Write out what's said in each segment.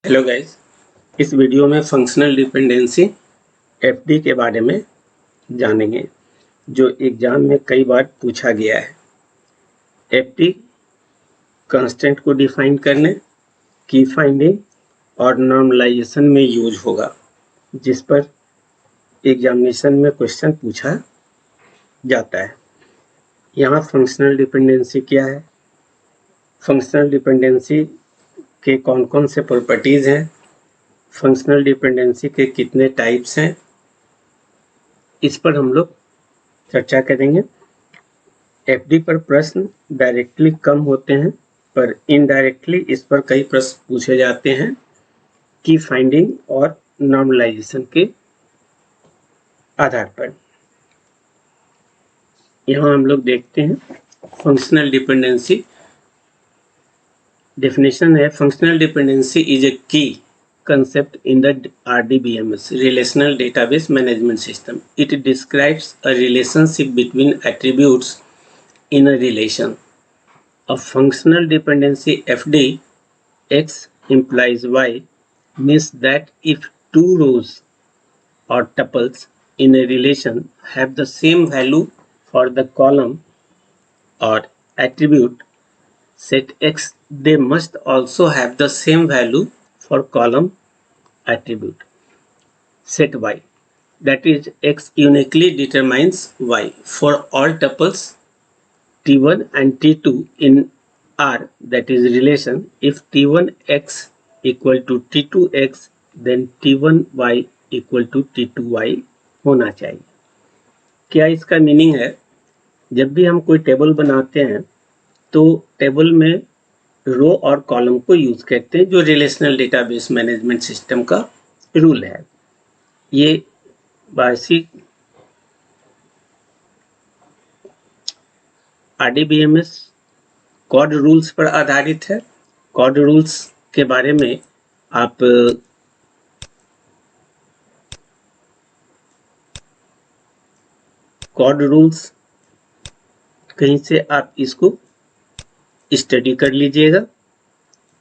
Hello guys, इस video में functional dependency FD के बारे में जानेंगे जो एग्जाम में कई बार पूछा गया है। एफडी कांस्टेंट को डिफाइन करने, की फाइंडिंग और नॉर्मलाइजेशन में यूज होगा, जिस पर एग्जामिनेशन में क्वेश्चन पूछा जाता है। यहाँ फंक्शनल डिपेंडेंसी क्या है, फंक्शनल डिपेंडेंसी के कौन कौन से प्रॉपर्टीज हैं, फंक्शनल डिपेंडेंसी के कितने टाइप्स हैं, इस पर हम लोग चर्चा करेंगे। एफडी पर प्रश्न डायरेक्टली कम होते हैं, पर इनडायरेक्टली इस पर कई प्रश्न पूछे जाते हैं की फाइंडिंग और नॉर्मलाइजेशन के आधार पर। यहाँ हम लोग देखते हैं फंक्शनल डिपेंडेंसी। डेफिनेशन है, फंक्शनल डिपेंडेंसी इज ए की concept in the RDBMS, Relational Database Management System. It describes a relationship between attributes in a relation. A functional dependency FD X implies Y means that if two rows or tuples in a relation have the same value for the column or attribute set X, they must also have the same value for column attribute set Y, that is X uniquely determines Y for all tuples T1 and T2 in R, that is relation. If T1X equal to T2X, then T1Y equal to T2Y होना चाहिए। क्या इसका meaning है, जब भी हम कोई table बनाते हैं तो टेबल में रो और कॉलम को यूज करते हैं, जो रिलेशनल डेटाबेस मैनेजमेंट सिस्टम का रूल है। ये बेसिक आरडीबीएमएस कॉड रूल्स पर आधारित है। कॉड रूल्स के बारे में आप कॉड रूल्स कहीं से आप इसको स्टडी कर लीजिएगा।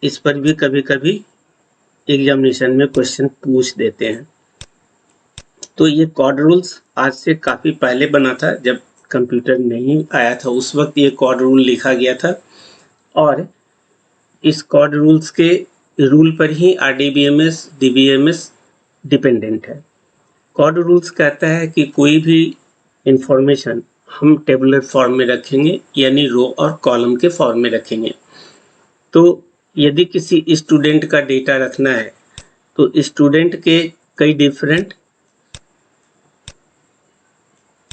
इस पर भी कभी कभी एग्जामिनेशन में क्वेश्चन पूछ देते हैं। तो ये कॉड रूल्स आज से काफी पहले बना था, जब कंप्यूटर नहीं आया था उस वक्त ये कॉड रूल लिखा गया था, और इस कॉड रूल्स के रूल पर ही आरडीबीएमएस डीबीएमएस डिपेंडेंट है। कॉड रूल्स कहता है कि कोई भी इंफॉर्मेशन हम टेबुलर फॉर्म में रखेंगे, यानी रो और कॉलम के फॉर्म में रखेंगे। तो यदि किसी स्टूडेंट का डेटा रखना है तो स्टूडेंट के कई डिफरेंट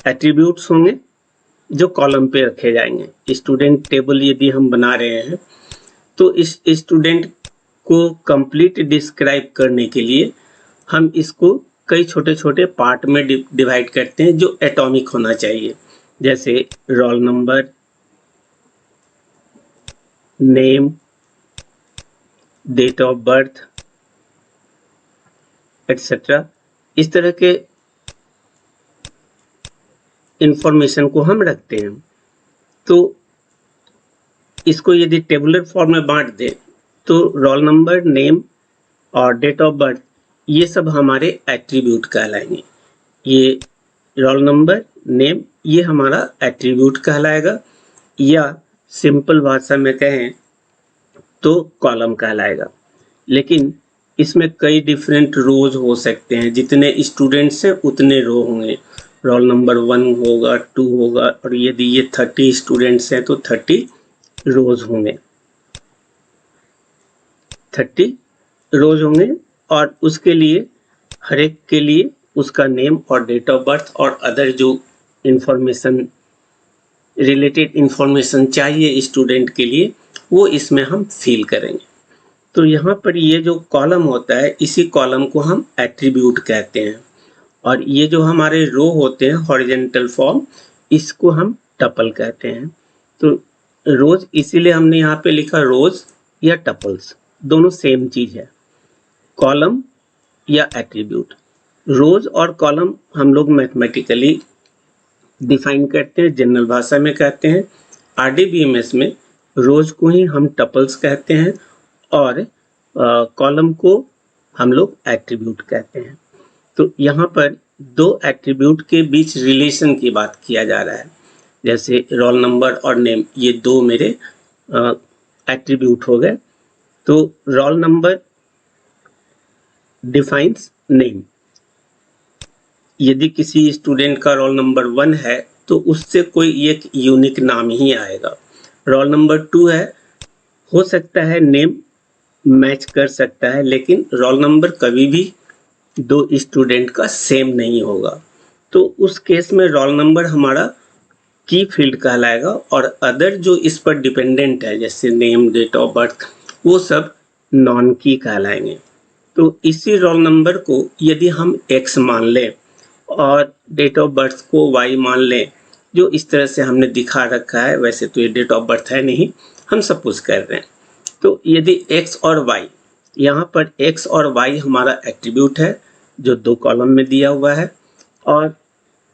एट्रीब्यूट्स होंगे जो कॉलम पे रखे जाएंगे। स्टूडेंट टेबल यदि हम बना रहे हैं तो इस स्टूडेंट को कंप्लीट डिस्क्राइब करने के लिए हम इसको कई छोटे छोटे पार्ट में डिवाइड करते हैं जो एटॉमिक होना चाहिए, जैसे roll number, name, date of birth etcetera. इस तरह के इंफॉर्मेशन को हम रखते हैं। तो इसको यदि टेबुलर फॉर्म में बांट दे तो रोल नंबर, नेम और डेट ऑफ बर्थ ये सब हमारे एट्रीब्यूट कहलाएंगे। ये रोल नंबर, नेम ये हमारा एट्रीब्यूट कहलाएगा, या सिंपल भाषा में कहें तो कॉलम कहलाएगा। लेकिन इसमें कई डिफरेंट रोज हो सकते हैं, जितने स्टूडेंट्स हैं उतने रो होंगे। रोल नंबर 1 होगा, 2 होगा, और यदि ये 30 स्टूडेंट्स हैं तो 30 रोज होंगे, 30 रोज होंगे। और उसके लिए हर एक के लिए उसका नेम और डेट ऑफ बर्थ और अदर जो इंफॉर्मेशन रिलेटेड इंफॉर्मेशन चाहिए स्टूडेंट के लिए, वो इसमें हम फिल करेंगे। तो यहाँ पर ये जो कॉलम होता है, इसी कॉलम को हम एट्रीब्यूट कहते हैं, और ये जो हमारे रो होते हैं हॉरिजॉन्टल फॉर्म, इसको हम टपल कहते हैं। तो रोज इसीलिए हमने यहाँ पे लिखा रोज या टपल्स, दोनों सेम चीज है, कॉलम या एट्रीब्यूट। रोज और कॉलम हम लोग मैथमेटिकली डिफाइन करते हैं, जनरल भाषा में कहते हैं। आरडीबीएमएस में रोज को ही हम टपल्स कहते हैं और कॉलम को हम लोग एट्रीब्यूट कहते हैं। तो यहाँ पर दो एट्रीब्यूट के बीच रिलेशन की बात किया जा रहा है, जैसे रोल नंबर और नेम, ये दो मेरे एट्रीब्यूट हो गए। तो रोल नंबर डिफाइंस नेम, यदि किसी स्टूडेंट का रोल नंबर 1 है तो उससे कोई एक यूनिक नाम ही आएगा। रोल नंबर 2 है, हो सकता है नेम मैच कर सकता है, लेकिन रोल नंबर कभी भी दो स्टूडेंट का सेम नहीं होगा। तो उस केस में रोल नंबर हमारा की फील्ड कहलाएगा और अदर जो इस पर डिपेंडेंट है जैसे नेम, डेट ऑफ बर्थ, वो सब नॉन की कहलाएंगे। तो इसी रोल नंबर को यदि हम x मान लें और डेट ऑफ बर्थ को y मान लें, जो इस तरह से हमने दिखा रखा है, वैसे तो ये डेट ऑफ बर्थ है नहीं, हम सपोज कर रहे हैं। तो यदि x और y, यहाँ पर x और y हमारा एट्रीब्यूट है जो दो कॉलम में दिया हुआ है, और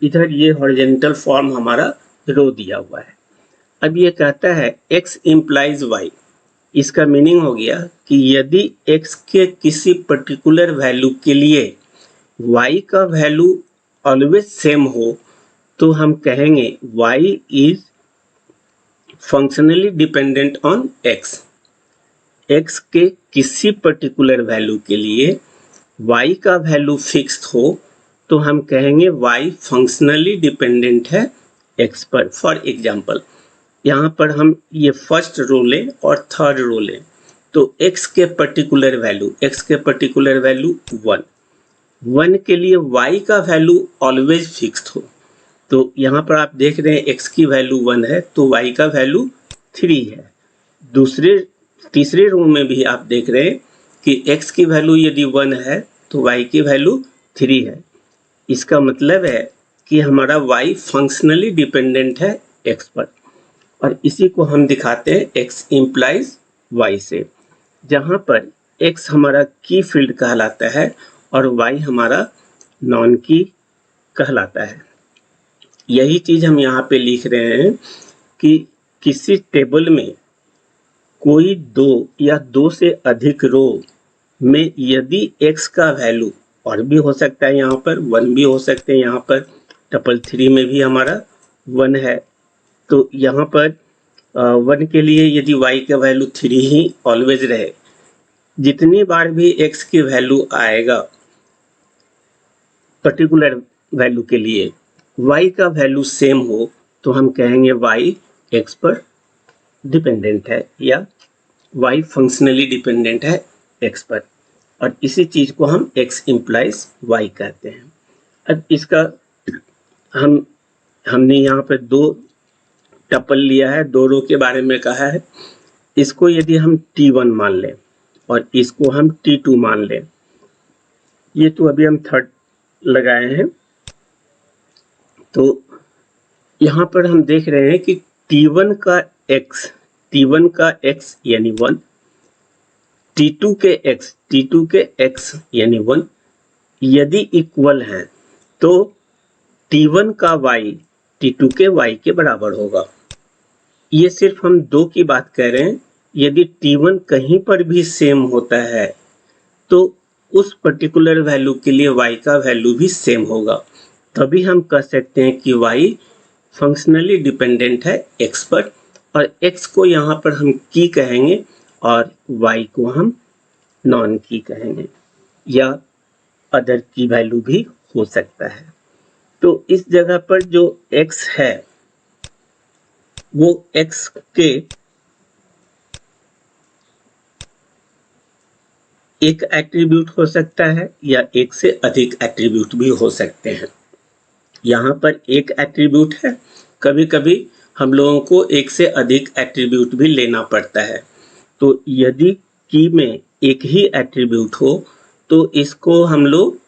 इधर ये हॉरिजॉन्टल फॉर्म हमारा रो दिया हुआ है। अब ये कहता है x इम्प्लाइज y, इसका मीनिंग हो गया कि यदि x के किसी पर्टिकुलर वैल्यू के लिए y का वैल्यू ऑलवेज सेम हो तो हम कहेंगे y is functionally dependent on x। x के किसी पर्टिकुलर वैल्यू के लिए y का वैल्यू फिक्स्ड हो तो हम कहेंगे y फंक्शनली डिपेंडेंट है x पर। फॉर एग्जाम्पल, यहाँ पर हम ये फर्स्ट रो लें और थर्ड रो लें, तो x के पर्टिकुलर वैल्यू 1 के लिए y का वैल्यू ऑलवेज फिक्स्ड हो। तो यहाँ पर आप देख रहे हैं x की वैल्यू 1 है तो y का वैल्यू 3 है। तीसरे रो में भी आप देख रहे हैं कि x की वैल्यू यदि 1 है तो y की वैल्यू 3 है। इसका मतलब है कि हमारा y फंक्शनली डिपेंडेंट है x पर, और इसी को हम दिखाते हैं x इम्प्लाइज y से, जहाँ पर x हमारा की फील्ड कहलाता है और y हमारा नॉन की कहलाता है। यही चीज हम यहाँ पे लिख रहे हैं कि किसी टेबल में कोई दो या दो से अधिक रो में यदि x का वैल्यू, और भी हो सकता है यहाँ पर 1 भी हो सकते हैं, यहाँ पर टपल 3 में भी हमारा 1 है, तो यहाँ पर 1 के लिए यदि y का वैल्यू 3 ही ऑलवेज रहे, जितनी बार भी x की वैल्यू आएगा पर्टिकुलर वैल्यू के लिए y का वैल्यू सेम हो तो हम कहेंगे y x पर डिपेंडेंट है या y फंक्शनली डिपेंडेंट है x पर, और इसी चीज को हम x इम्प्लाइज y कहते हैं। अब इसका हमने यहाँ पर दो टपल लिया है, दो रो के बारे में कहा है। इसको यदि हम T1 मान लें और इसको हम T2 मान लें, ये तो अभी हम थर्ड लगाए हैं, तो यहाँ पर हम देख रहे हैं कि T1 का x यानी 1, T2 के x यानी 1 यदि इक्वल हैं तो T1 का y T2 के y के बराबर होगा। ये सिर्फ हम दो की बात कर रहे हैं। यदि T1 कहीं पर भी सेम होता है तो उस पर्टिकुलर वैल्यू के लिए y का वैल्यू भी सेम होगा, तभी हम कह सकते हैं कि y फंक्शनली डिपेंडेंट है x पर, और x को यहाँ पर हम की कहेंगे और y को हम नॉन की कहेंगे, या अदर की वैल्यू भी हो सकता है। तो इस जगह पर जो x है वो x के एक एट्रीब्यूट हो सकता है या एक से अधिक एट्रीब्यूट भी हो सकते हैं। यहाँ पर एक एट्रीब्यूट है, कभी कभी हम लोगों को एक से अधिक एट्रीब्यूट भी लेना पड़ता है। तो यदि की में एक ही एट्रीब्यूट हो तो इसको हम लोग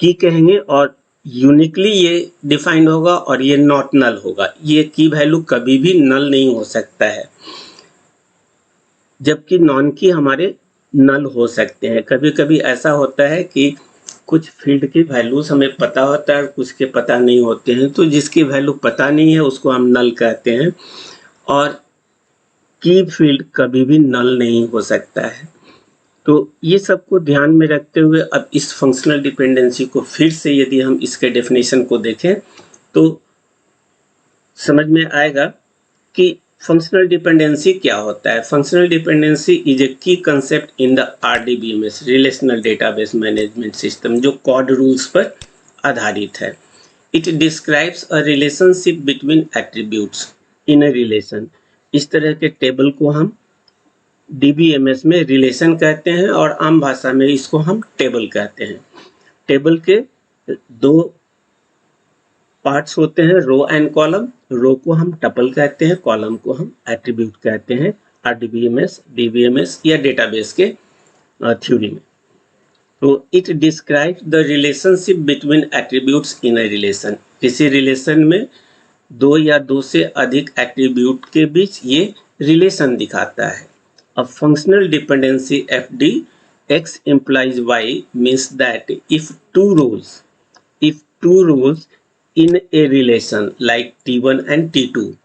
की कहेंगे और यूनिकली ये डिफाइंड होगा और ये नॉट नल होगा। ये की वैल्यू कभी भी नल नहीं हो सकता है, जबकि नॉन की हमारे नल हो सकते हैं। कभी कभी ऐसा होता है कि कुछ फील्ड की वैल्यूज हमें पता होता है, कुछ के पता नहीं होते हैं, तो जिसकी वैल्यू पता नहीं है उसको हम नल कहते हैं, और की फील्ड कभी भी नल नहीं हो सकता है। तो ये सबको ध्यान में रखते हुए अब इस फंक्शनल डिपेंडेंसी को फिर से यदि हम इसके डेफिनेशन को देखें तो समझ में आएगा कि फंक्शनल डिपेंडेंसी क्या होता है। फंक्शनल डिपेंडेंसी इज ए की concept in the RDBMS relational database management system, जो कॉड रूल्स पर आधारित है। It describes a relationship between attributes in a relation. इस तरह के टेबल को हम DBMS में रिलेशन कहते हैं और आम भाषा में इसको हम टेबल कहते हैं। टेबल के दो पार्ट्स होते हैं, रो एंड कॉलम। रो को हम टपल कहते हैं, कॉलम को हम एट्रीब्यूट कहते हैं RDBMS, DBMS या डेटाबेस के थ्योरी में। तो it describes the relationship between attributes in a relation. किसी रिलेशन में दो या दो से अधिक एट्रीब्यूट के बीच ये रिलेशन दिखाता है। A functional dependency FD X implies Y means that if two rows in a relation like T1 and T2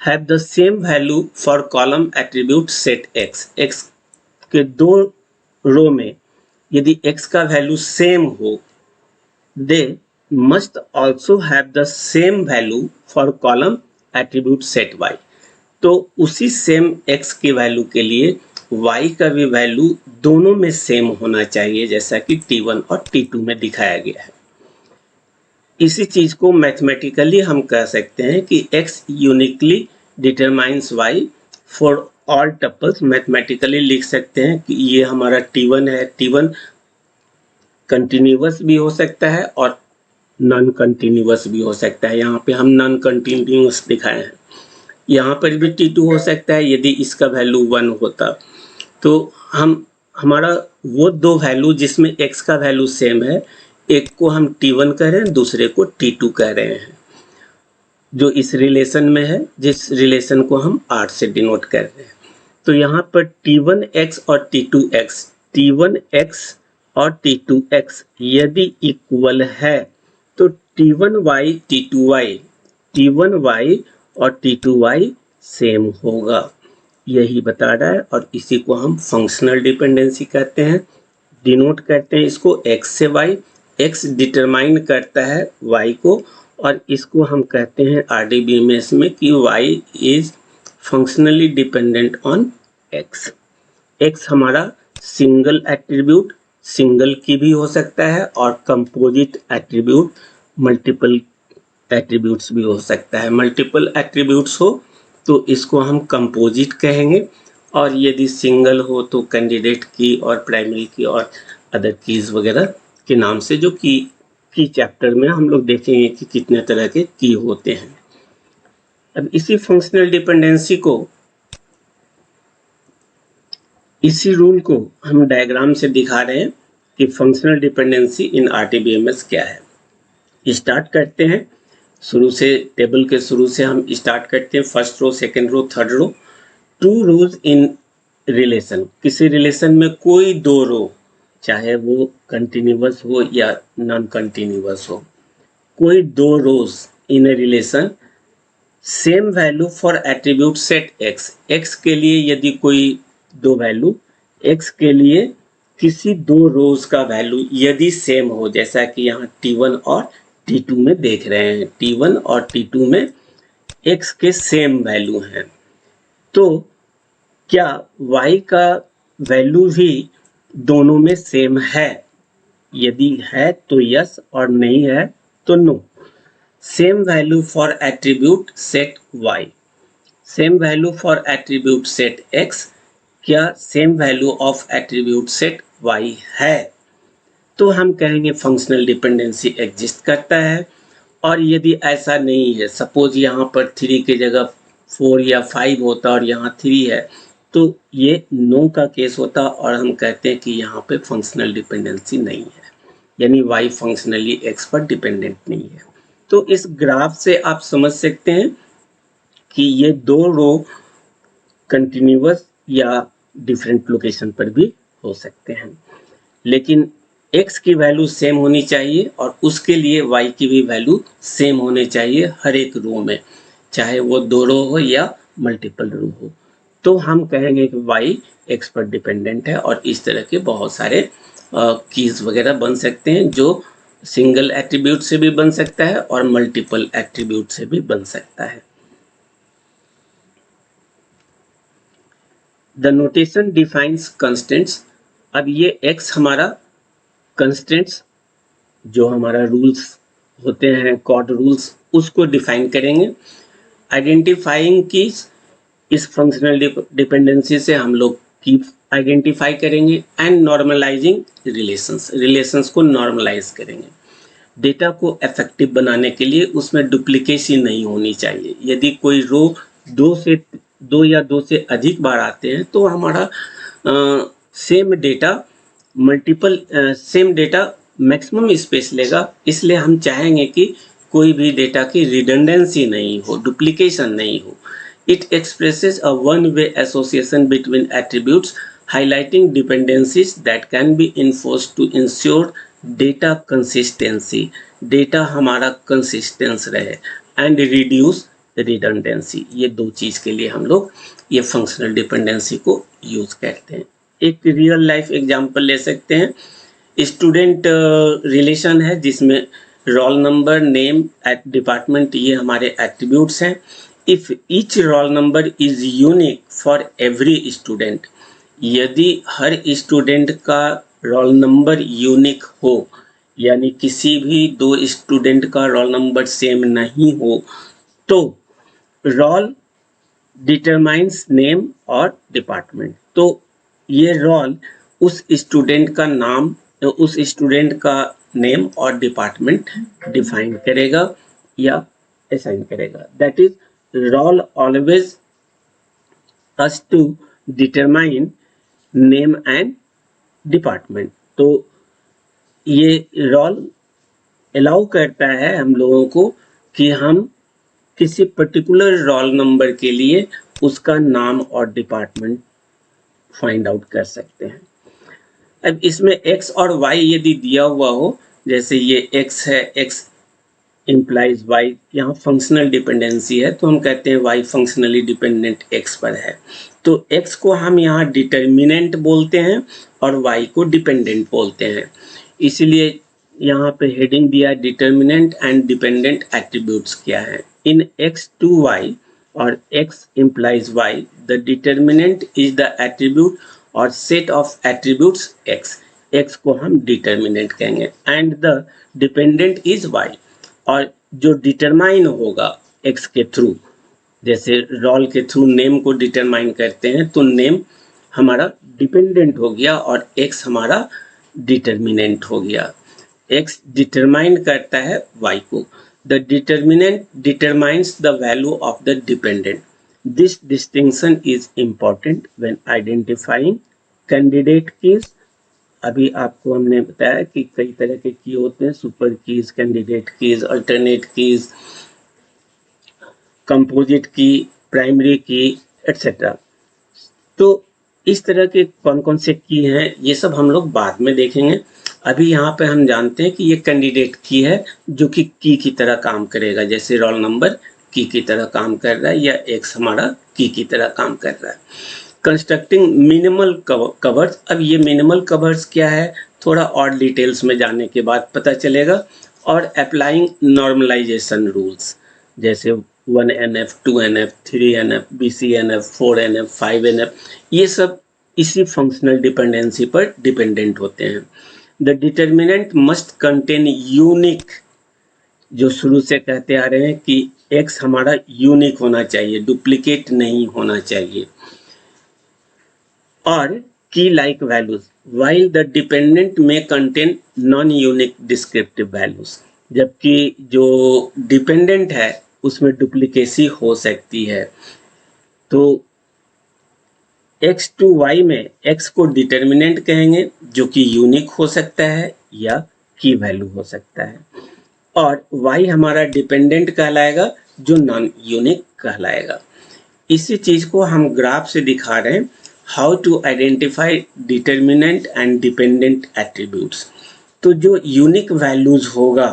have the same value for column attribute set X, X के दो रो में यदि X का value same हो, they must also have the same value for column attribute set Y. तो उसी same x की value के लिए y का भी वैल्यू दोनों में सेम होना चाहिए, जैसा कि T1 और T2 में दिखाया गया है। इसी चीज को मैथमेटिकली हम कह सकते हैं कि x uniquely determines y for all tuples. Mathematically लिख सकते हैं कि ये हमारा T1 है। T1 कंटिन्यूअस भी हो सकता है और नॉन कंटिन्यूअस भी हो सकता है। यहाँ पे हम नॉन कंटिन्यूअस दिखाए हैं। यहाँ पर भी T2 हो सकता है यदि इसका वैल्यू 1 होता। तो हमारा वो दो वैल्यू जिसमें x का वैल्यू सेम है, एक को हम T1 कह रहे हैं, दूसरे को T2 कह रहे हैं, जो इस रिलेशन में है, जिस रिलेशन को हम R से डिनोट कर रहे हैं। तो यहाँ पर T1x और T2x, T1x और T2x यदि इक्वल है तो T1y T2y, T1y और T2y सेम होगा, यही बता रहा है। और इसी को हम फंक्शनल डिपेंडेंसी कहते हैं। डिनोट करते हैं इसको x से y। x डिटरमाइन करता है y को, और इसको हम कहते हैं RDBMS में कि y is functionally dependent on x। x हमारा सिंगल एट्रीब्यूट, सिंगल की भी हो सकता है, और कंपोजिट एट्रीब्यूट, मल्टीपल एट्रीब्यूट्स भी हो सकता है। मल्टीपल एट्रीब्यूट्स हो तो इसको हम कंपोजिट कहेंगे, और यदि सिंगल हो तो कैंडिडेट की और प्राइमरी की और अदर कीज वगैरह के नाम से, जो की चैप्टर में हम लोग देखेंगे कि कितने तरह के की होते हैं। अब इसी फंक्शनल डिपेंडेंसी को, इसी रूल को हम डायग्राम से दिखा रहे हैं कि फंक्शनल डिपेंडेंसी इन RDBMS क्या है। स्टार्ट करते हैं शुरू से, टेबल के शुरू से हम स्टार्ट करते हैं। First row, second row, third row. Two rows in relation, किसी रिलेशन में कोई दो रो, चाहे वो कंटिन्यूअस हो या नॉन कंटिन्यूअस हो, कोई दो rows in a relation, same value for attribute set x। x के लिए यदि कोई दो वैल्यू, x के लिए किसी दो रोज का वैल्यू यदि सेम हो, जैसा कि यहाँ T1 और T2 में देख रहे हैं, T1 और T2 में x के सेम वैल्यू हैं, तो क्या y का वैल्यू भी दोनों में सेम है? यदि है तो यस, और नहीं है तो no. Same value for attribute set y, same value for attribute set x, क्या same value of attribute set y है? तो हम कहेंगे फंक्शनल डिपेंडेंसी एग्जिस्ट करता है। और यदि ऐसा नहीं है, सपोज यहाँ पर 3 की जगह 4 या 5 होता और यहाँ 3 है, तो ये नो का केस होता, और हम कहते हैं कि यहाँ पे फंक्शनल डिपेंडेंसी नहीं है, यानी y फंक्शनली x पर डिपेंडेंट नहीं है। तो इस ग्राफ से आप समझ सकते हैं कि ये दो रो कंटिन्यूअस या डिफरेंट लोकेशन पर भी हो सकते हैं, लेकिन x की वैल्यू सेम होनी चाहिए और उसके लिए y की भी वैल्यू सेम होनी चाहिए हर एक रो में, चाहे वो दो रो हो या मल्टीपल रो हो, तो हम कहेंगे कि y x पर डिपेंडेंट है। और इस तरह के बहुत सारे कीज वगैरह बन सकते हैं जो सिंगल एट्रीब्यूट से भी बन सकता है और मल्टीपल एट्रीब्यूट से भी बन सकता है। The notation defines constants. अब ये x हमारा कंस्टेंट्स जो हमारा रूल्स होते हैं, कॉर्ड रूल्स, उसको डिफाइन करेंगे। आइडेंटिफाइंग कीज, इस फंक्शनल डिपेंडेंसी से हम लोग की आइडेंटिफाई करेंगे। एंड नॉर्मलाइजिंग रिलेशंस को नॉर्मलाइज करेंगे। डेटा को इफेक्टिव बनाने के लिए उसमें डुप्लीकेसी नहीं होनी चाहिए। यदि कोई रो दो या दो से अधिक बार आते हैं तो हमारा सेम डेटा मैक्सिमम स्पेस लेगा। इसलिए हम चाहेंगे कि कोई भी डेटा की रिडंडेंसी नहीं हो, डुप्लीकेशन नहीं हो। It expresses a one-way association between attributes, highlighting dependencies that can be enforced to ensure data consistency. Data हमारा consistent रहे and reduce redundancy. ये दो चीज के लिए हम लोग ये functional dependency को यूज करते हैं। एक रियल लाइफ एग्जांपल ले सकते हैं। स्टूडेंट रिलेशन है जिसमें रोल नंबर, नेम, एट डिपार्टमेंट, ये हमारे एट्रीब्यूट्स हैं। If each roll number is unique for every student, यदि हर स्टूडेंट का रोल नंबर यूनिक हो, यानी किसी भी दो स्टूडेंट का रोल नंबर सेम नहीं हो, तो रोल डिटरमाइंस नेम और डिपार्टमेंट। तो ये रोल उस स्टूडेंट का नाम, उस स्टूडेंट का नेम और डिपार्टमेंट डिफाइन करेगा या असाइन करेगा। That is roll always us to determine name and department. तो ये रोल अलाउ करता है हम लोगों को कि हम किसी पर्टिकुलर रोल नंबर के लिए उसका नाम और डिपार्टमेंट फाइंड आउट कर सकते हैं। अब इसमें x और y यदि दिया हुआ हो, जैसे ये x है, x इम्प्लाइज y, यहाँ फंक्शनल डिपेंडेंसी है, तो हम कहते हैं y फंक्शनली डिपेंडेंट x पर है। तो x को हम यहाँ डिटर्मिनेंट बोलते हैं और y को डिपेंडेंट बोलते हैं। इसलिए यहाँ पे हेडिंग दिया डिटर्मिनेंट एंड डिपेंडेंट एट्रीब्यूट्स क्या है। इन x to y और x implies y, the determinant is the attribute और set of attributes x। x को हम determinant कहेंगे and the dependent is y। और जो determine होगा x के थ्रू, जैसे रोल के थ्रू नेम को डिटरमाइन करते हैं, तो नेम हमारा डिपेंडेंट हो गया और x हमारा डिटर्मिनेंट हो गया। x डिटरमाइन करता है y को। The determinant determines the value of the dependent. This distinction is important when identifying candidate keys। अभी आपको हमने बताया कि कई तरह के की होते हैं, super keys, candidate keys, alternate keys, composite key, primary की, एटसेट्रा। तो इस तरह के कौन कौन से की हैं ये सब हम लोग बाद में देखेंगे। अभी यहाँ पे हम जानते हैं कि ये कैंडिडेट की है जो कि की तरह काम करेगा, जैसे रोल नंबर की तरह काम कर रहा है या एक्स हमारा की तरह काम कर रहा है। Constructing minimal covers. अब ये मिनिमल कवर्स क्या है थोड़ा और डिटेल्स में जाने के बाद पता चलेगा। और अप्लाइंग नॉर्मलाइजेशन रूल्स, जैसे 1NF, 2NF, 3NF, BCNF, 4NF, 5NF, ये सब इसी फंक्शनल डिपेंडेंसी पर डिपेंडेंट होते हैं। The determinant must contain unique, जो शुरू से कहते आ रहे हैं कि x हमारा यूनिक होना चाहिए, डुप्लीकेट नहीं होना चाहिए। और की like values, while the dependent may contain non-unique descriptive values, जबकि जो डिपेंडेंट है उसमें डुप्लीकेसी हो सकती है। तो x to y में x को डिटर्मिनेंट कहेंगे जो कि यूनिक हो सकता है या की वैल्यू हो सकता है, और y हमारा डिपेंडेंट कहलाएगा जो नॉन यूनिक कहलाएगा। इसी चीज को हम ग्राफ से दिखा रहे हैं, how to identify determinant and dependent attributes. तो जो यूनिक वैल्यूज होगा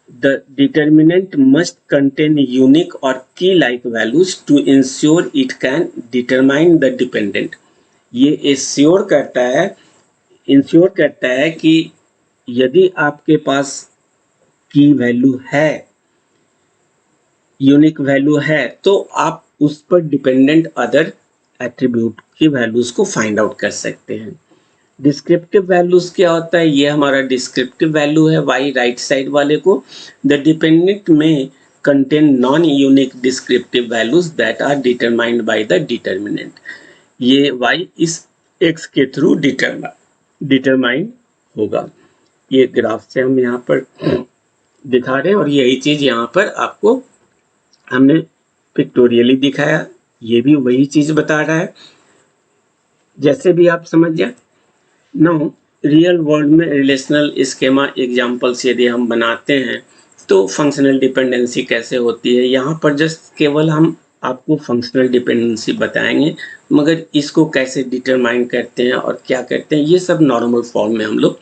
The determinant must contain unique or key-like values to ensure it can determine the dependent. ये इंश्योर करता है कि यदि आपके पास की वैल्यू है, यूनिक वैल्यू है, तो आप उस पर डिपेंडेंट अदर एट्रीब्यूट की वैल्यूज को फाइंड आउट कर सकते हैं। डिस्क्रिप्टिव वैल्यूज क्या होता है? ये हमारा डिस्क्रिप्टिव वैल्यू है y राइट साइड वाले को। द डिपेंडेंट में contain non unique descriptive values that are determined by the determinant. ये y इस x के थ्रू डिटरमाइंड होगा। ये ग्राफ से हम यहाँ पर दिखा रहे हैं और यही चीज यहाँ पर आपको हमने पिक्टोरियली दिखाया। ये भी वही चीज बता रहा है, जैसे भी आप समझ जाए। नाउ रियल वर्ल्ड में रिलेशनल स्कीमा एग्जांपल्स यदि हम बनाते हैं तो फंक्शनल डिपेंडेंसी कैसे होती है, यहाँ पर जस्ट केवल हम आपको फंक्शनल डिपेंडेंसी बताएंगे, मगर इसको कैसे डिटरमाइन करते हैं और क्या करते हैं ये सब नॉर्मल फॉर्म में हम लोग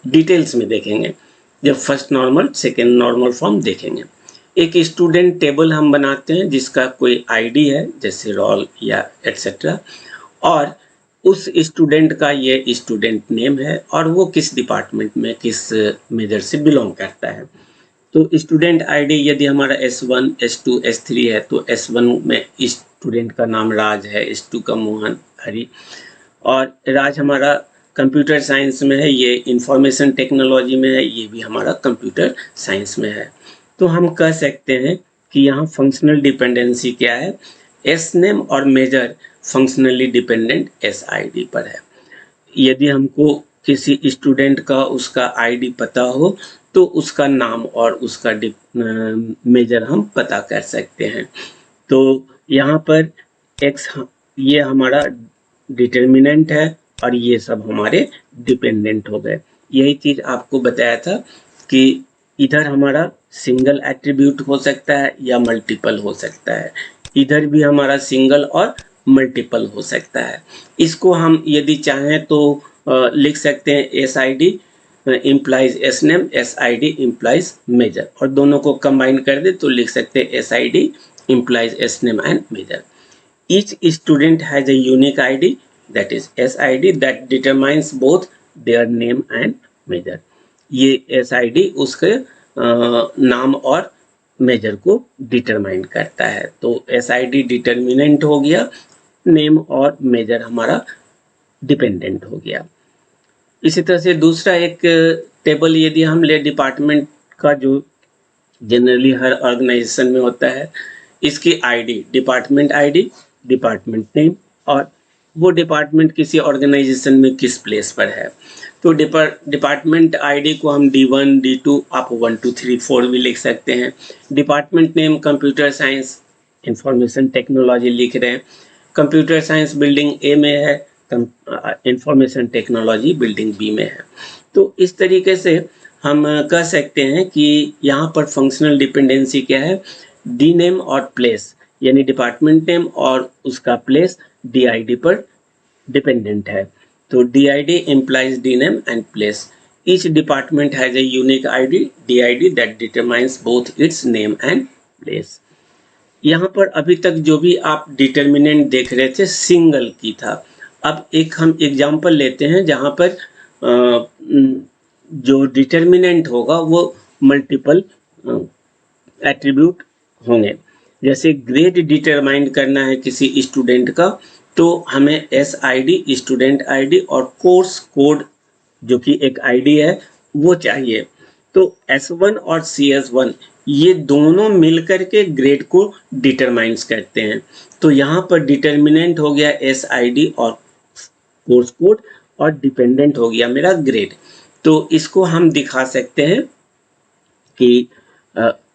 डिटेल्स में देखेंगे। जब first normal second normal form देखेंगे। एक स्टूडेंट टेबल हम बनाते हैं जिसका कोई आईडी है, जैसे रोल या एटसेट्रा, और उस स्टूडेंट का ये स्टूडेंट नेम है और वो किस डिपार्टमेंट में किस मेजर से बिलोंग करता है। तो स्टूडेंट आईडी यदि हमारा S1, S2, S3 है तो S1 में स्टूडेंट का नाम राज है, S2 का मोहन, हरी, और राज हमारा कंप्यूटर साइंस में है, ये इंफॉर्मेशन टेक्नोलॉजी में है, ये भी हमारा कंप्यूटर साइंस में है। तो हम कह सकते हैं कि यहाँ फंक्शनल डिपेंडेंसी क्या है? एस नेम और major functionally dependent S ID पर है। यदि हमको किसी स्टूडेंट का उसका आईडी पता हो तो उसका नाम और उसका मेजर हम पता कर सकते हैं। तो यहाँ पर एक्स ये हमारा डिटर्मिनेंट है और ये सब हमारे डिपेंडेंट हो गए। यही चीज आपको बताया था कि इधर हमारा सिंगल एट्रीब्यूट हो सकता है या मल्टीपल हो सकता है, इधर भी हमारा सिंगल और मल्टीपल हो सकता है। इसको हम यदि चाहें तो लिख सकते हैं S I D implies S name, S I D implies major, और दोनों को कंबाइन कर दे तो लिख सकते हैं S I D implies S name and major. Each student has a unique I D that is S I D that determines both their name and major. ये S I D उसके नाम और major को determine करता है। तो S I D determinant हो गया, नेम और मेजर हमारा डिपेंडेंट हो गया। इसी तरह से दूसरा एक टेबल यदि हम ले डिपार्टमेंट का, जो जनरली हर ऑर्गेनाइजेशन में होता है, इसकी ID department ID, department name, और वो डिपार्टमेंट किसी ऑर्गेनाइजेशन में किस प्लेस पर है। तो डिपार्टमेंट आईडी को हम D1, D2, आप 1, 2, 3, 4 भी लिख सकते हैं। Department name computer science information technology लिख रहे हैं, कंप्यूटर साइंस बिल्डिंग ए में है, इंफॉर्मेशन टेक्नोलॉजी बिल्डिंग बी में है। तो इस तरीके से हम कह सकते हैं कि यहाँ पर फंक्शनल डिपेंडेंसी क्या है? डी नेम और प्लेस, यानी डिपार्टमेंट नेम और उसका प्लेस DID पर डिपेंडेंट है। तो DID implies D name and place. Each department has a unique ID, DID, that determines both its name and place. यहाँ पर अभी तक जो भी आप डिटर्मिनेंट देख रहे थे सिंगल की था। अब एक हम एग्जांपल लेते हैं जहाँ पर जो डिटर्मिनेंट होगा वो मल्टीपल एट्रीब्यूट होंगे। जैसे ग्रेड डिटरमाइन करना है किसी स्टूडेंट का, तो हमें SID स्टूडेंट आईडी और कोर्स कोड जो कि एक आईडी है वो चाहिए। तो S1 और CS1 ये दोनों मिलकर के ग्रेड को डिटरमाइंस करते हैं। तो यहाँ पर डिटर्मिनेंट हो गया SID और कोर्स कोड और डिपेंडेंट हो गया मेरा ग्रेड। तो इसको हम दिखा सकते हैं कि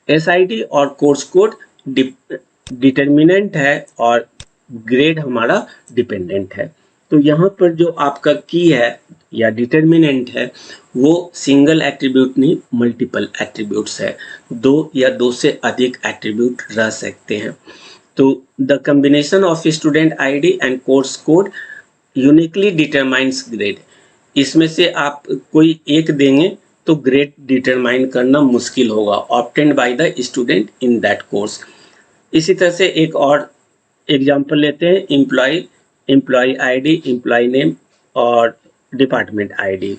SID और कोर्स कोड डिटर्मिनेंट है और ग्रेड हमारा डिपेंडेंट है। तो यहाँ पर जो आपका की है या डिटर्मिनेंट है वो सिंगल एट्रीब्यूट नहीं, मल्टीपल एट्रीब्यूट्स है, 2 या 2 से अधिक एट्रीब्यूट रह सकते हैं। तो the combination of student ID and course code uniquely determines grade. इसमें से आप कोई एक देंगे तो ग्रेड डिटरमाइन करना मुश्किल होगा obtained by the student in that course. इसी तरह से एक और एग्जाम्पल लेते हैं, एम्प्लॉय आईडी, एम्प्लॉय नेम और डिपार्टमेंट आईडी।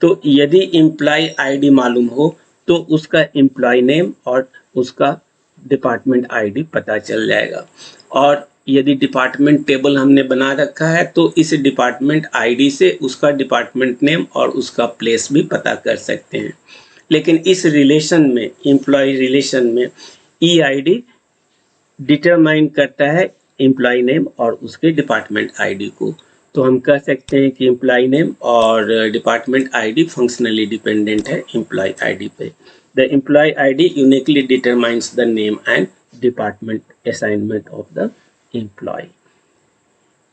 तो यदि एम्प्लॉय आईडी मालूम हो तो उसका एम्प्लॉय नेम और उसका डिपार्टमेंट आईडी पता चल जाएगा। और यदि डिपार्टमेंट टेबल हमने बना रखा है तो इस डिपार्टमेंट आईडी से उसका डिपार्टमेंट नेम और उसका प्लेस भी पता कर सकते हैं। लेकिन इस रिलेशन में, एम्प्लॉय रिलेशन में, ई आईडी डिटरमाइन करता है एम्प्लॉय नेम और उसके डिपार्टमेंट आईडी को। तो हम कह सकते हैं कि एम्प्लॉय नेम और डिपार्टमेंट आईडी फंक्शनली डिपेंडेंट है एम्प्लॉय आईडी पे। The employee ID uniquely determines the name and department assignment of the employee.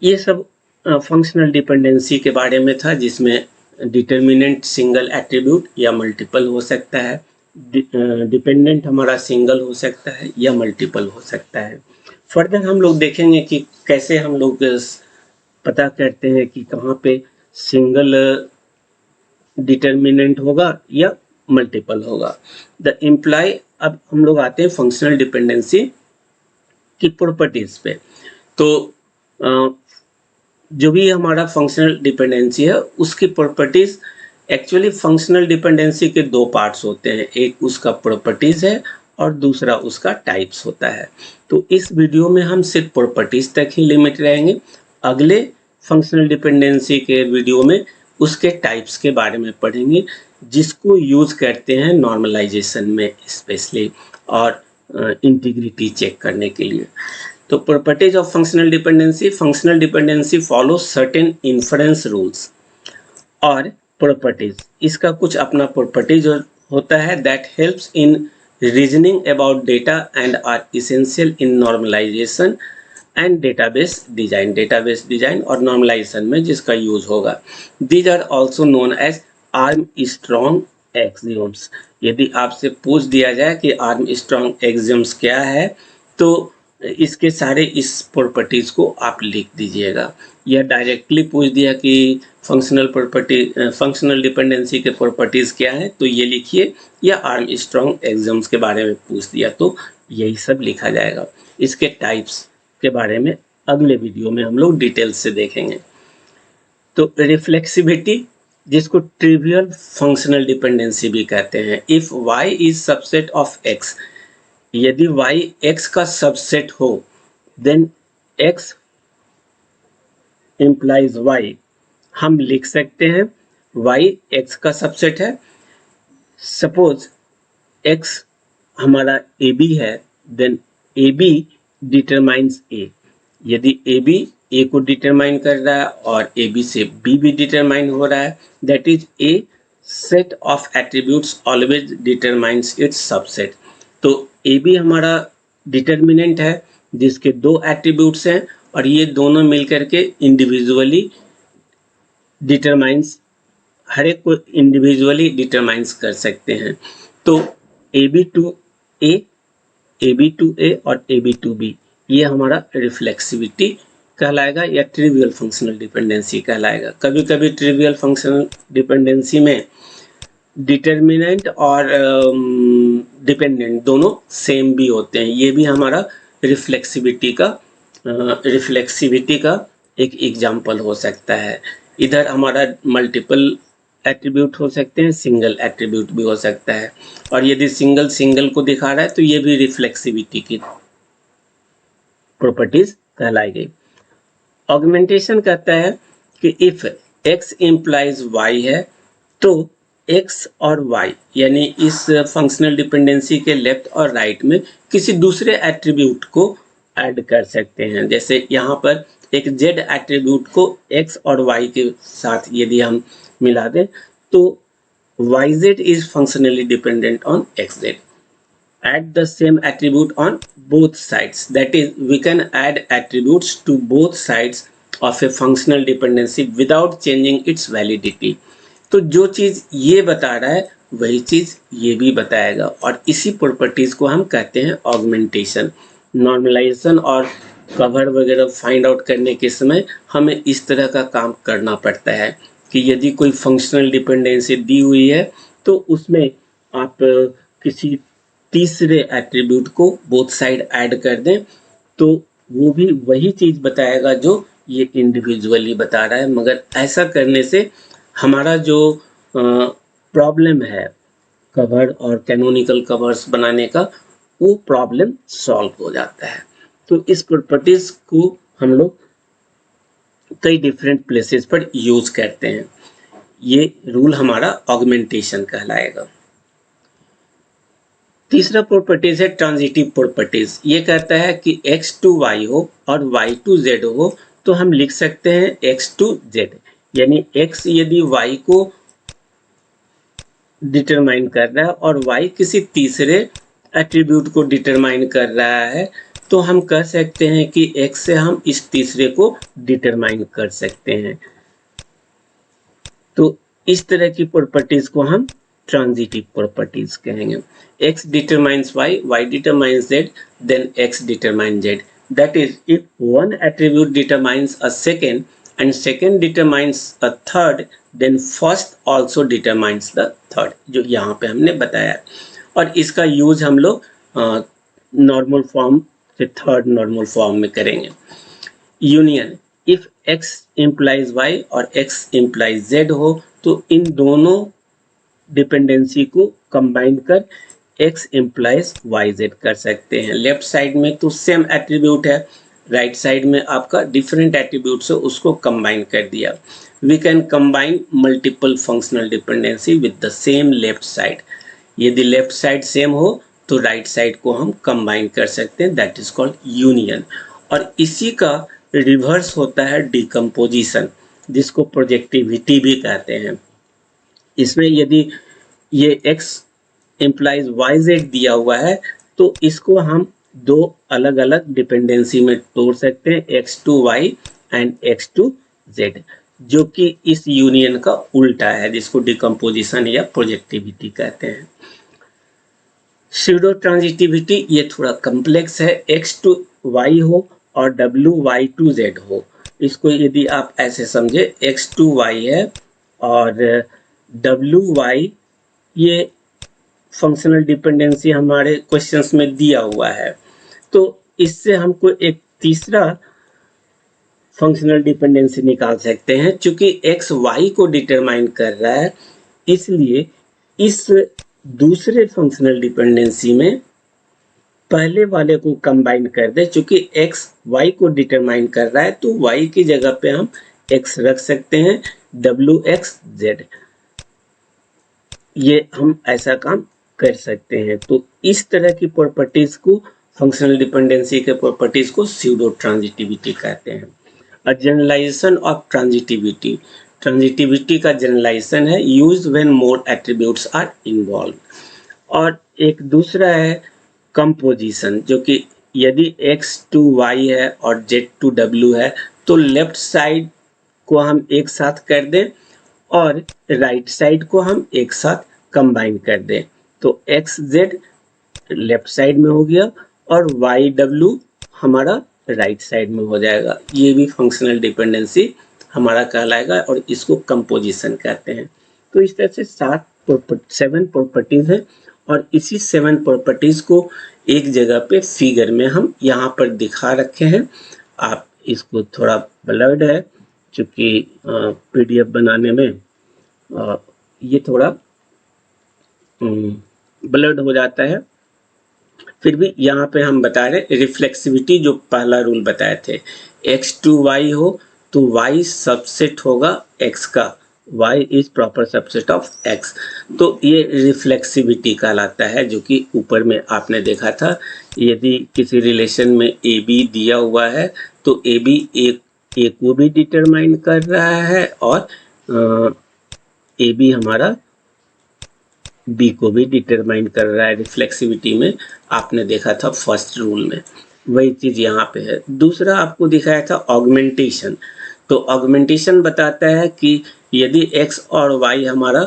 ये सब फंक्शनल डिपेंडेंसी के बारे में था, जिसमें डिटर्मिनेंट सिंगल एट्रीब्यूट या मल्टीपल हो सकता है, डिपेंडेंट हमारा सिंगल हो सकता है या मल्टीपल हो सकता है। फर्दर हम लोग देखेंगे कि कैसे हम लोग पता करते हैं कि कहाँ पे सिंगल डिटर्मिनेंट होगा या मल्टीपल होगा। द एम्प्लॉय, अब हम लोग आते हैं फंक्शनल डिपेंडेंसी की प्रॉपर्टीज पे। तो जो भी हमारा फंक्शनल डिपेंडेंसी है उसकी प्रॉपर्टीज, एक्चुअली फंक्शनल डिपेंडेंसी के दो पार्ट्स होते हैं, एक उसका प्रॉपर्टीज है और दूसरा उसका टाइप्स होता है। तो इस वीडियो में हम सिर्फ प्रॉपर्टीज तक ही लिमिट रहेंगे। अगले फंक्शनल डिपेंडेंसी के वीडियो में उसके टाइप्स के बारे में पढ़ेंगे, जिसको यूज करते हैं नॉर्मलाइजेशन में स्पेशली और इंटीग्रिटी चेक करने के लिए। तो properties of functional dependency follow certain inference rules. और प्रॉपर्टीज, इसका कुछ अपना प्रॉपर्टीज होता है that helps in reasoning about data and are essential in normalization and database design और नॉर्मलाइजेशन में जिसका यूज होगा। These are also known as Armstrong axioms. यदि आपसे पूछ दिया जाए कि आर्म स्ट्रॉन्ग एक्सियोम्स क्या है तो इसके सारे इस प्रॉपर्टीज को आप लिख दीजिएगा। या डायरेक्टली पूछ दिया कि फंक्शनल डिपेंडेंसी के प्रॉपर्टीज क्या है तो ये लिखिए, या आर्म स्ट्रॉन्ग एक्सियोम्स के बारे में पूछ दिया तो यही सब लिखा जाएगा। इसके टाइप्स के बारे में अगले वीडियो में हम लोग डिटेल से देखेंगे। तो रिफ्लेक्सिविटी, जिसको ट्रिवियल फंक्शनल डिपेंडेंसी भी कहते हैं। If y is subset of x, यदि y x का सबसेट हो देन x implies y। हम लिख सकते हैं y x का सबसेट है। सपोज x हमारा AB है देन AB डिटरमाइंस A। यदि AB A को डिटरमाइन कर रहा है और AB से B भी डिटरमाइन हो रहा है, that is A set of attributes always determines it's subset. तो AB हमारा डिटर्मिनेंट है जिसके दो एट्रीब्यूट्स हैं और ये दोनों मिलकर के इंडिविजुअली डिटरमाइंस, हर एक को इंडिविजुअली डिटरमाइंस कर सकते हैं। तो AB टू A और AB टू B ये हमारा रिफ्लेक्सिविटी कहलाएगा या ट्रिवियल फंक्शनल डिपेंडेंसी कहलाएगा। कभी कभी ट्रिवियल फंक्शनल डिपेंडेंसी में डिटर्मिनेंट और डिपेंडेंट दोनों सेम भी होते हैं। ये भी हमारा रिफ्लेक्सिविटी का एक एग्जाम्पल हो सकता है। इधर हमारा मल्टीपल एट्रीब्यूट हो सकते हैं, सिंगल एट्रीब्यूट भी हो सकता है। और यदि सिंगल को दिखा रहा है तो ये भी रिफ्लेक्सिविटी की प्रॉपर्टीज कहलाई गई। ऑगमेंटेशन कहता है कि इफ x इम्प्लाइज y है तो x और y यानी इस फंक्शनल डिपेंडेंसी के लेफ्ट और राइट में किसी दूसरे एट्रीब्यूट को ऐड कर सकते हैं। जैसे यहाँ पर एक z एट्रीब्यूट को x और y के साथ यदि हम मिला दें तो yz is functionally dependent on xz। Add the same attribute on both sides, that is we can add attributes to both sides of a functional dependency without changing its validity। तो जो चीज़ ये बता रहा है वही चीज़ ये भी बताएगा और इसी प्रॉपर्टीज़ को हम कहते हैं ऑगमेंटेशन। नॉर्मलाइजेशन और कवर वगैरह फाइंड आउट करने के समय हमें इस तरह का काम करना पड़ता है कि यदि कोई फंक्शनल डिपेंडेंसी दी हुई है तो उसमें आप किसी तीसरे एट्रीब्यूट को बोथ साइड ऐड कर दें तो वो भी वही चीज़ बताएगा जो ये इंडिविजुअली बता रहा है, मगर ऐसा करने से हमारा जो प्रॉब्लम है कवर और कैनोनिकल कवर्स बनाने का, वो प्रॉब्लम सॉल्व हो जाता है। तो इस प्रॉपर्टीज को हम लोग कई डिफरेंट प्लेसेस पर यूज करते हैं। ये रूल हमारा ऑगमेंटेशन कहलाएगा। तीसरा प्रॉपर्टीज है ट्रांजिटिव प्रॉपर्टीज। ये कहता है कि x टू y हो और y टू z हो तो हम लिख सकते हैं x टू z, यानी x यदि y को डिटरमाइन कर रहा है और y किसी तीसरे एट्रीब्यूट को डिटरमाइन कर रहा है तो हम कह सकते हैं कि x से हम इस तीसरे को डिटरमाइन कर सकते हैं। तो इस तरह की प्रॉपर्टीज को हम ट्रांजिटिव प्रॉपर्टीज कहेंगे। x determines y determines z, then x determines z. That is, if one attribute determines a second and second determines a third, then first also determines the third, जो यहाँ पे हमने बताया। और इसका यूज हम लोग नॉर्मल फॉर्म से थर्ड नॉर्मल फॉर्म में करेंगे। Union, if x implies y और x implies z हो तो इन दोनों डिपेंडेंसी को कंबाइन कर x implies yz कर सकते हैं। लेफ्ट साइड में तो सेम एट्रीब्यूट है, राइट साइड में आपका डिफरेंट एट्रीब्यूट से उसको कंबाइन कर दिया। We can combine multiple functional dependency with the same left side. यदि लेफ्ट साइड सेम हो तो राइट साइड को हम कंबाइन कर सकते हैं, दैट इज कॉल्ड यूनियन। और इसी का रिवर्स होता है डिकम्पोजिशन, जिसको प्रोजेक्टिविटी भी कहते हैं। इसमें यदि ये x इम्प्लाइज yz दिया हुआ है तो इसको हम दो अलग अलग डिपेंडेंसी में तोड़ सकते हैं, x to y and x to z, जो कि इस यूनियन का उल्टा है, जिसको डिकम्पोजिशन या प्रोजेक्टिविटी कहते हैं। स्यूडो ट्रांजिटिविटी ये थोड़ा कम्प्लेक्स है। x टू y हो और w y टू z हो। इसको यदि आप ऐसे समझे, x टू y है और WY ये फंक्शनल डिपेंडेंसी हमारे क्वेश्चंस में दिया हुआ है, तो इससे हमको एक तीसरा फंक्शनल डिपेंडेंसी निकाल सकते हैं। चूंकि x y को डिटरमाइन कर रहा है, इसलिए इस दूसरे फंक्शनल डिपेंडेंसी में पहले वाले को कंबाइन कर दे। चूंकि x y को डिटरमाइन कर रहा है तो y की जगह पे हम x रख सकते हैं, WXZ। ये हम ऐसा काम कर सकते हैं। तो इस तरह की प्रॉपर्टीज को, फंक्शनल डिपेंडेंसी के प्रॉपर्टीज को स्यूडो ट्रांजिटिविटी कहते हैं। A generalization of transitivity, transitivity का जनरलाइजेशन है used when more attributes are involve. और एक दूसरा है कंपोजिशन, जो कि यदि x टू y है और z टू w है तो लेफ्ट साइड को हम एक साथ कर दें और राइट साइड को हम एक साथ कंबाइन कर दें, तो XZ लेफ्ट साइड में हो गया और YW हमारा राइट साइड में हो जाएगा। ये भी फंक्शनल डिपेंडेंसी हमारा कहलाएगा और इसको कंपोजिशन कहते हैं। तो इस तरह से 7 प्रॉपर्टीज है और इसी 7 प्रॉपर्टीज को एक जगह पे फिगर में हम यहाँ पर दिखा रखे हैं। आप इसको थोड़ा ब्लर्ड है क्योंकि PDF बनाने में ये थोड़ा ब्लर्ड हो जाता है। फिर भी यहाँ पे हम बता रहे रिफ्लेक्सिविटी, जो पहला रूल बताए थे, x टू y हो तो y सबसेट होगा x का, y is proper subset of x। तो ये रिफ्लेक्सिविटी कहलाता है, जो कि ऊपर में आपने देखा था। यदि किसी रिलेशन में AB दिया हुआ है तो AB A को भी डिटरमाइन कर रहा है और AB हमारा B को भी डिटरमाइन कर रहा है। रिफ्लेक्सिविटी में आपने देखा था फर्स्ट रूल में, वही चीज यहाँ पे है। दूसरा आपको दिखाया था ऑगमेंटेशन। तो ऑगमेंटेशन बताता है कि यदि x और y हमारा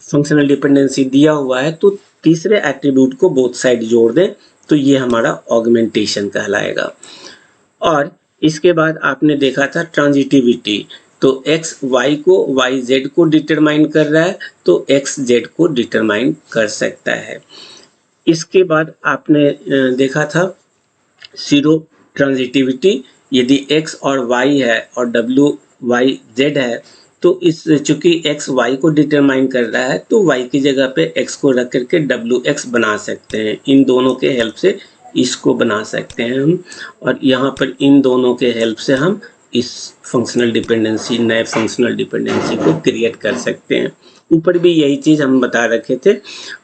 फंक्शनल डिपेंडेंसी दिया हुआ है तो तीसरे एट्रीब्यूट को बोथ साइड जोड़ दें तो ये हमारा ऑगमेंटेशन कहलाएगा। और इसके बाद आपने देखा था ट्रांजिटिविटी। तो एक्स वाई को, वाई जेड को डिटरमाइन कर रहा है तो एक्स जेड को डिटरमाइन कर सकता है। इसके बाद आपने देखा था जीरो ट्रांजिटिविटी। यदि x और y है और w y z है तो इस चूंकि x y को डिटरमाइन कर रहा है तो y की जगह पे x को रख करके wx बना सकते हैं। इन दोनों के हेल्प से इसको बना सकते हैं हम, और यहाँ पर इन दोनों के हेल्प से हम इस फंक्शनल डिपेंडेंसी, नए फंक्शनल डिपेंडेंसी को क्रिएट कर सकते हैं। ऊपर भी यही चीज़ हम बता रखे थे।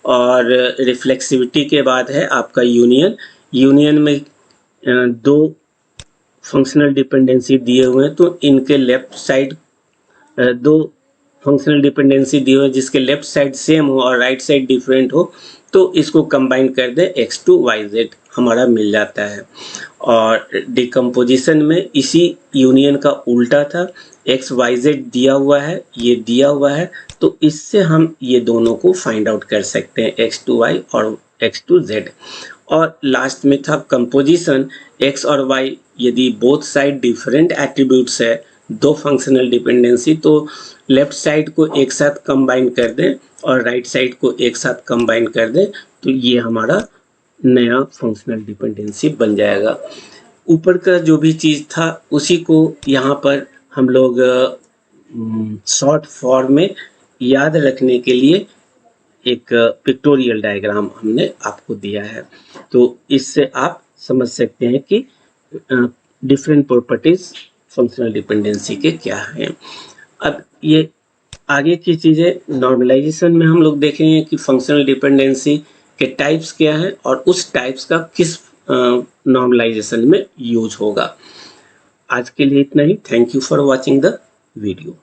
और रिफ्लेक्सिविटी के बाद है आपका यूनियन। यूनियन में दो फंक्शनल डिपेंडेंसी दिए हुए हैं तो इनके लेफ्ट साइड, दो फंक्शनल डिपेंडेंसी दिए हुए जिसके लेफ्ट साइड सेम हो और राइट साइड डिफरेंट हो तो इसको कंबाइन कर दें, x2y z हमारा मिल जाता है। और डिकम्पोजिशन में इसी यूनियन का उल्टा था, x y z दिया हुआ है, ये दिया हुआ है, तो इससे हम ये दोनों को फाइंड आउट कर सकते हैं, x2y और x2z। और लास्ट में था कंपोजिशन, x और y यदि बोथ साइड डिफरेंट एट्रीब्यूट्स है, दो फंक्शनल डिपेंडेंसी, तो लेफ्ट साइड को एक साथ कंबाइन कर दें और राइट साइड को एक साथ कंबाइन कर दें तो ये हमारा नया फंक्शनल डिपेंडेंसी बन जाएगा। ऊपर का जो भी चीज़ था उसी को यहाँ पर हम लोग शॉर्ट फॉर्म में याद रखने के लिए एक पिक्टोरियल डायग्राम हमने आपको दिया है, तो इससे आप समझ सकते हैं कि डिफरेंट प्रॉपर्टीज फंक्शनल डिपेंडेंसी के क्या हैं। अब ये आगे की चीज़ें नॉर्मलाइजेशन में हम लोग देखेंगे कि फंक्शनल डिपेंडेंसी के टाइप्स क्या हैं और उस टाइप्स का किस नॉर्मलाइजेशन में यूज होगा। आज के लिए इतना ही। Thank you for watching the video.